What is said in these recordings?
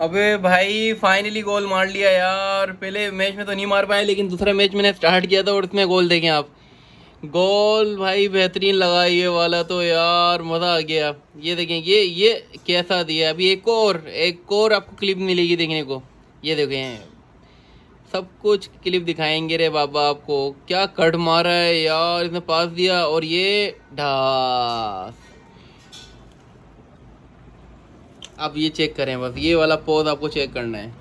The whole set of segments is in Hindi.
अबे भाई फाइनली गोल मार लिया यार। पहले मैच में तो नहीं मार पाए, लेकिन दूसरा मैच मैंने स्टार्ट किया था और उसमें गोल देखें आप। गोल भाई बेहतरीन लगा ये वाला तो यार, मज़ा आ गया। ये देखें, ये कैसा दिया। अभी एक और आपको क्लिप मिलेगी देखने को। ये देखें, सब कुछ क्लिप दिखाएंगे रे बाबा आपको। क्या कट मारा है यार, इसने पास दिया और ये ढास। आप ये चेक करें, बस ये वाला पोज आपको चेक करना है।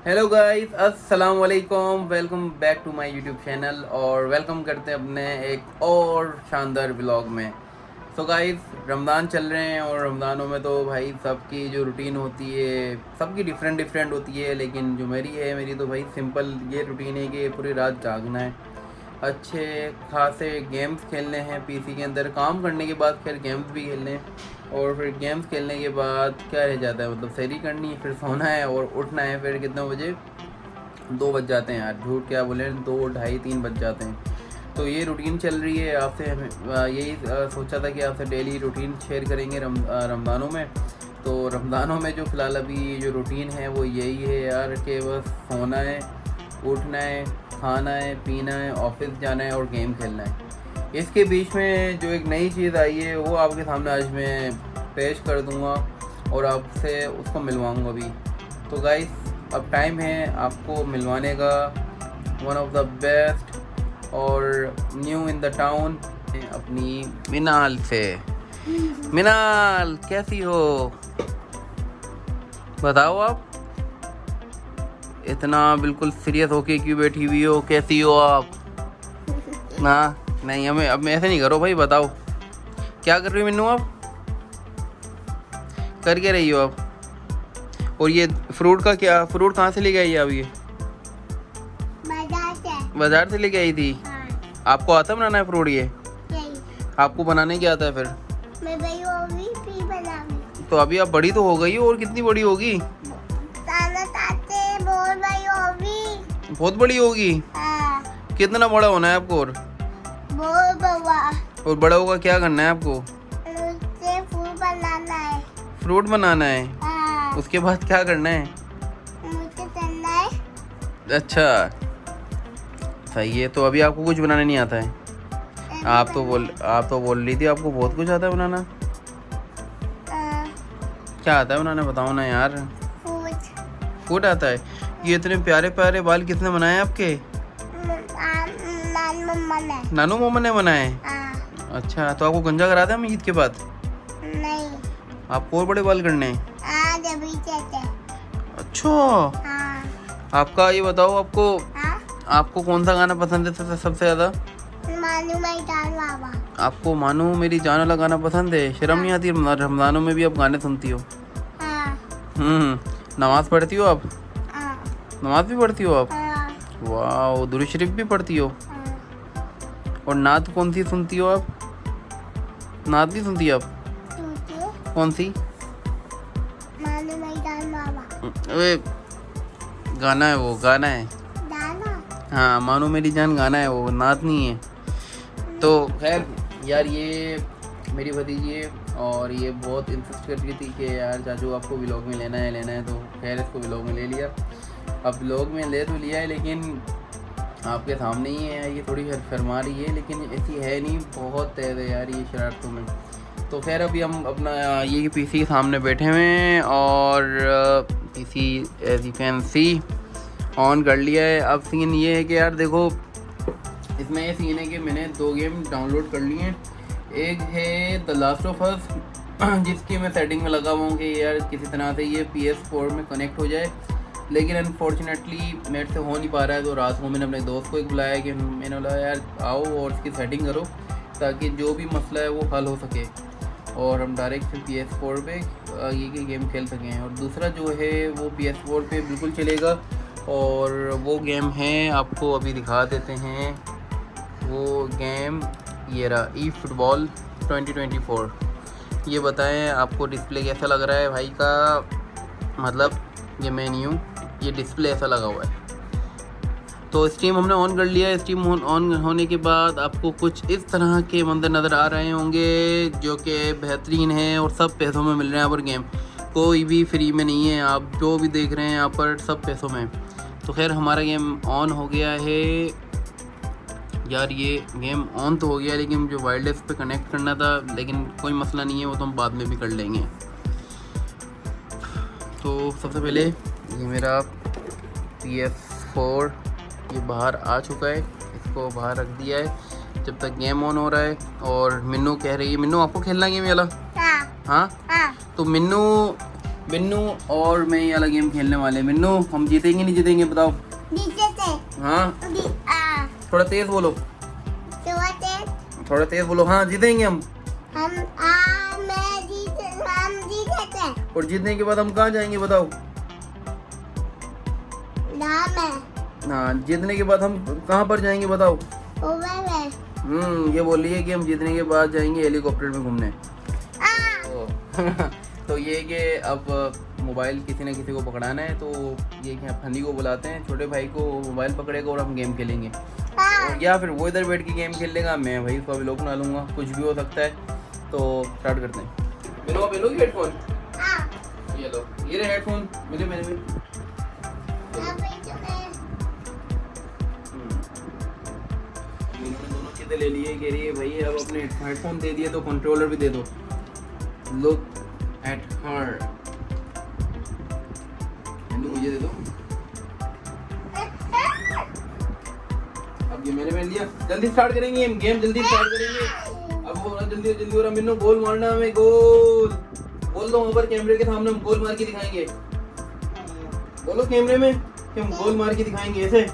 हेलो गाइस, अस्सलाम वालेकुम, welcome back to my YouTube channel और वेलकम करते हैं अपने एक और शानदार व्लॉग में। सो गाइस, रमज़ान चल रहे हैं और रमज़ानों में तो भाई सबकी जो रूटीन होती है सबकी डिफरेंट होती है, लेकिन जो मेरी तो भाई सिंपल ये रूटीन है कि पूरी रात जागना है, अच्छे खासे गेम्स खेलने हैं पीसी के अंदर। काम करने के बाद फिर गेम्स भी खेलने हैं और फिर गेम्स खेलने के बाद क्या रह जाता है, मतलब सहरी करनी है, फिर सोना है और उठना है। फिर कितने बजे, 2 बज जाते हैं यार, झूठ क्या बोले, 2, ढाई, 3 बज जाते हैं। तो ये रूटीन चल रही है। आपसे यही सोचा था कि आपसे डेली रूटीन शेयर करेंगे रमज़ानों में। तो रमज़ानों में जो फ़िलहाल अभी जो रूटीन है वो यही है यार कि बस सोना है, उठना है, खाना है, पीना है, ऑफिस जाना है और गेम खेलना है। इसके बीच में जो एक नई चीज़ आई है वो आपके सामने आज मैं पेश कर दूंगा और आपसे उसको मिलवाऊंगा भी। तो गाइस, अब टाइम है आपको मिलवाने का वन ऑफ द बेस्ट और न्यू इन द टाउन, अपनी मिनाल से। मिनाल कैसी हो, बताओ आप। इतना बिल्कुल सीरियस होके क्यों बैठी हुई हो, कैसी हो आप? ना नहीं, हमें अब ऐसे नहीं करो भाई, बताओ क्या कर रही हो मिन्नू, आप कर क्या रही हो आप? और ये फ्रूट का क्या, फ्रूट कहाँ से लेके आई है आप? ये बाजार से लेके आई थी। हाँ। आपको आता है बनाना है फ्रूट? ये आपको बनाने क्या आता है फिर? मैं बड़ी होगी फिर बनाऊंगी। तो अभी आप बड़ी तो हो गई हो, और कितनी बड़ी होगी? बहुत बड़ी होगी। बहुत बड़ी होगी। हाँ। कितना बड़ा होना है आपको? और बहुत बड़ा। और बड़ा होगा क्या करना है आपको? मुझे फ्रूट बनाना है। फ्रूट बनाना है। हाँ। उसके बाद क्या करना है? मुझे तलना है। अच्छा सही है। तो अभी आपको कुछ बनाने नहीं आता है? आप तो बोल रही थी आपको बहुत कुछ आता है बनाना। क्या आता है बनाना, बताओ ना यार। फूड आता है। ये इतने प्यारे प्यारे बाल किसने बनाए आपके? नानू मोमन ने बनाए। अच्छा, तो आपको गंजा करा दें हम ईद के बाद? नहीं। आपको और बड़े बाल करने हैं? अच्छा। हाँ। आपका ये बताओ, हाँ? आपको कौन सा गाना पसंद है सबसे ज़्यादा? मानू मेरी जान बाबा। आपको मानू मेरी जान वाला गाना पसंद है? शर्म नहीं आती रमज़ानों में भी आप गाने सुनती हो? हाँ। नमाज़ पढ़ती हो आप? हाँ। नमाज़ भी पढ़ती हो आप? हाँ। वाह, दुरूद शरीफ भी पढ़ती हो? हाँ। और नात कौन सी सुनती हो आप? नात भी सुनती हो आप? कौन सी? मानू मेरी जान बाबा। अरे गाना है वो, गाना है। दाना। हाँ, मानो मेरी जान गाना है वो, नात नहीं है। तो खैर यार, ये मेरी भतीजी है और ये बहुत इंसिस्ट कर रही थी कि यार चाचू आपको व्लॉग में लेना है। तो खैर इसको व्लॉग में ले लिया। अब व्लॉग में ले तो लिया है, लेकिन आपके सामने ही है। ये थोड़ी शर्मा रही है, लेकिन ऐसी है नहीं, बहुत तेज़ है यार ये शरारतों में। तो खैर अभी हम अपना ये पीसी के सामने बैठे हुए हैं और PC as you can see on कर लिया है। अब सीन ये है कि यार देखो, इसमें ये सीन है कि मैंने 2 गेम डाउनलोड कर लिए हैं। एक है द लास्ट ऑफ अस, जिसकी मैं सेटिंग में लगा हुआ हूँ कि यार किसी तरह से ये PS4 में कनेक्ट हो जाए, लेकिन अनफॉर्चुनेटली मेरे से हो नहीं पा रहा है। तो रात को मैंने अपने दोस्त को एक बुलाया कि मैंने बोला यार आओ और इसकी सेटिंग करो, ताकि जो भी मसला है वो हल हो सके और हम डायरेक्ट PS4 पे ये गेम खेल सकें। और दूसरा जो है वो PS4 पे बिल्कुल चलेगा, और वो गेम है, आपको अभी दिखा देते हैं वो गेम। ये रहा, ई फुटबॉल 2024। ये बताएं आपको डिस्प्ले कैसा लग रहा है भाई का, मतलब ये मेन्यू, ये डिस्प्ले ऐसा लगा हुआ है। तो स्ट्रीम हमने ऑन कर लिया है। स्ट्रीम ऑन होने के बाद आपको कुछ इस तरह के मंजर नज़र आ रहे होंगे जो कि बेहतरीन है और सब पैसों में मिल रहे हैं यहाँ पर गेम, कोई भी फ्री में नहीं है। आप जो भी देख रहे हैं यहाँ पर सब पैसों में। तो खैर हमारा गेम ऑन हो गया है यार, ये गेम ऑन तो हो गया लेकिन जो वायरलेस पे कनेक्ट करना था, लेकिन कोई मसला नहीं है, वो तो हम बाद में भी कर लेंगे। तो सबसे पहले ये मेरा PS4 ये बाहर आ चुका है, इसको बाहर रख दिया है जब तक गेम ऑन हो रहा है। और मिन्नू कह रही है, मिन्नू आपको खेलना गेम वाला? हाँ, तो मिन्नू और मैं ये वाला गेम खेलने वाले। मिन्नू हम जीतेंगे नहीं जीतेंगे बताओ? हाँ थोड़ा तेज बोलो, थोड़ा तेज बोलो। हाँ जीतेंगे हम जीते। और जीतने के बाद हम कहाँ जाएंगे बताओ? हाँ जीतने के बाद हम कहाँ पर जाएंगे बताओ? ये बोल रही है कि हम जीतने के बाद जाएंगे हेलीकॉप्टर में घूमने। तो ये कि अब मोबाइल किसी न किसी को पकड़ाना है, तो ये कि फनी को बुलाते हैं, छोटे भाई को मोबाइल पकड़ेगा और हम गेम खेलेंगे। और या फिर वो इधर बैठ के गेम खेल लेगा, मैं भाई उसका व्लॉग बना लूँगा, कुछ भी हो सकता है। तो स्टार्ट करते हैं। मेरे लोगी हेडफोन? ये लो, ये रहे हेडफोन मेरे भी। दोनों चीज़ें ले लिए, कह रही है भाई अब अपने हेडफोन दे दिए तो कंट्रोलर भी दे दो। लुक एट हर, मुझे दे दो। अब ये मैंने पहन लिया, जल्दी स्टार्ट करेंगे हम गेम, जल्दी स्टार्ट करेंगे। अब हो रहा जल्दी हो रहा। मिन्नू गोल मारना हमें, गोल बोल दो ऊपर कैमरे के सामने, हम गोल मार के दिखाएंगे। बोलो कैमरे में कि हम गोल मार के दिखाएंगे ऐसे।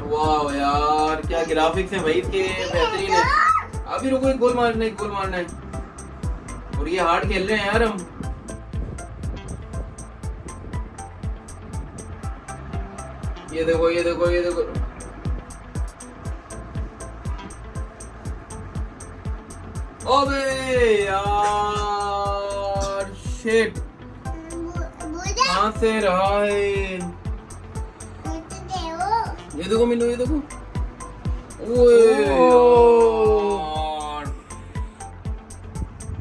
वाह यार क्या ग्राफिक्स है भाई इसके, बेहतरीन है। अभी रुको, एक गोल मारना है। और ये हार्ड खेल रहे हैं यार हम। ये देखो। अबे यार शिट, कहाँ से रहा है? ये देखो मिन्नू, ये देखो। ओए यार,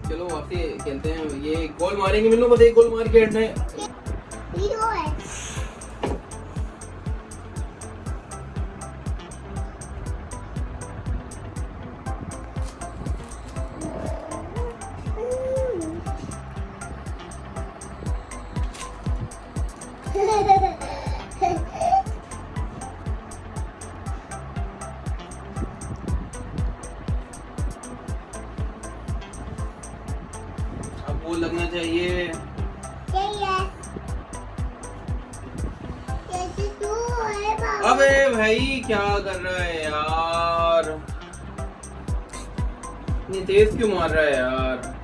चलो वापसी खेलते हैं। ये गोल मारेंगे मिन्नू, बस एक गोल मार के हटना है। अब गोल लगना चाहिए। अबे भाई क्या कर रहा है यार, इतनी तेज क्यों मार रहा है यार?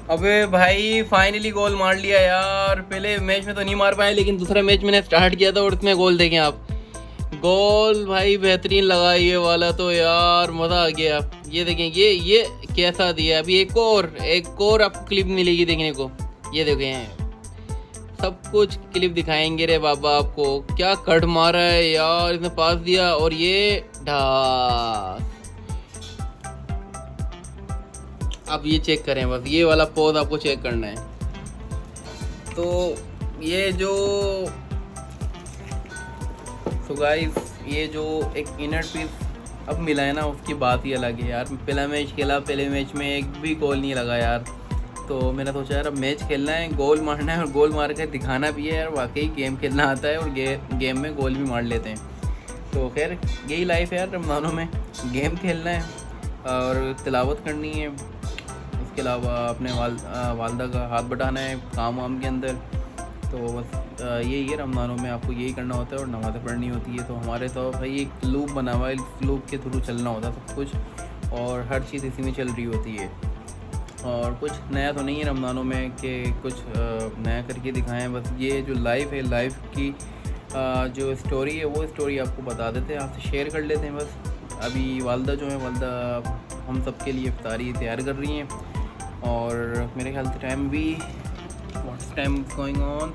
अबे भाई फाइनली गोल मार लिया यार। पहले मैच में तो नहीं मार पाया, लेकिन दूसरा मैच मैंने स्टार्ट किया था और उसमें गोल देखें आप। गोल भाई बेहतरीन लगा ये वाला तो यार, मज़ा आ गया। ये देखें, ये कैसा दिया। अभी एक और आपको क्लिप मिलेगी देखने को। ये देखें, सब कुछ क्लिप दिखाएंगे रे बाबा आपको। क्या कट मारा है यार, इसने पास दिया और ये ढास। अब ये चेक करें, बस ये वाला पोज आपको चेक करना है। तो ये जो गाइस, ये जो एक इनर पीस अब मिला है ना, उसकी बात ही अलग है यार। पहला मैच खेला, पहले मैच में एक भी गोल नहीं लगा यार। तो मैंने सोचा यार अब मैच खेलना है, गोल मारना है और गोल मार कर दिखाना भी है यार, वाकई गेम खेलना आता है और गेम में गोल भी मार लेते हैं। तो खैर यही लाइफ है यार, रमज़ानों में गेम खेलना है और तिलावत करनी है। उसके अलावा अपने वालदा का हाथ बटाना है काम वाम के अंदर। तो बस यही है, रमज़ानों में आपको यही करना होता है और नमाज़ें पढ़नी होती है। तो हमारे तो भाई एक लूप बना हुआ है, इस लूप के थ्रू चलना होता है सब कुछ, और हर चीज़ इसी में चल रही होती है। और कुछ नया तो नहीं है रमज़ानों में कि कुछ नया करके दिखाएं। बस ये जो लाइफ है, लाइफ की जो स्टोरी है, वो स्टोरी आपको बता देते हैं, आपसे शेयर कर लेते हैं बस। अभी वालदा जो है, वालदा हम सब के लिए इफ्तारी तैयार कर रही हैं और मेरे ख्याल से टाइम भी, व्हाट्स टाइम गोइंग ऑन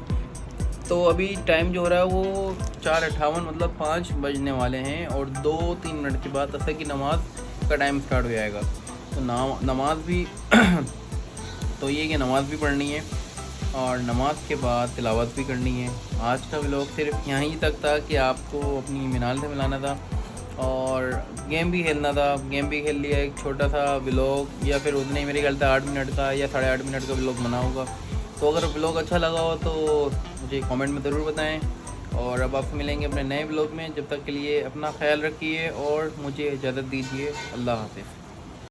तो अभी टाइम जो हो रहा है वो 4:58 मतलब 5 बजने वाले हैं और 2-3 मिनट के बाद असर की नमाज़ का टाइम स्टार्ट हो जाएगा। तो नमाज भी तो ये कि नमाज़ भी पढ़नी है और नमाज के बाद तिलावत भी करनी है। आज का व्लॉग सिर्फ यहीं तक था कि आपको अपनी मिनाल से मिलाना था और गेम भी खेलना था। गेम भी खेल लिया, एक छोटा सा व्लॉग या फिर उतने ही मेरे ख्याल से 8 मिनट का या 8.5 मिनट का व्लॉग बना होगा। तो अगर व्लॉग अच्छा लगा हो तो मुझे कमेंट में ज़रूर बताएं और अब आपसे मिलेंगे अपने नए व्लॉग में। जब तक के लिए अपना ख्याल रखिए और मुझे इजाज़त दीजिए। अल्लाह हाफ़िज़।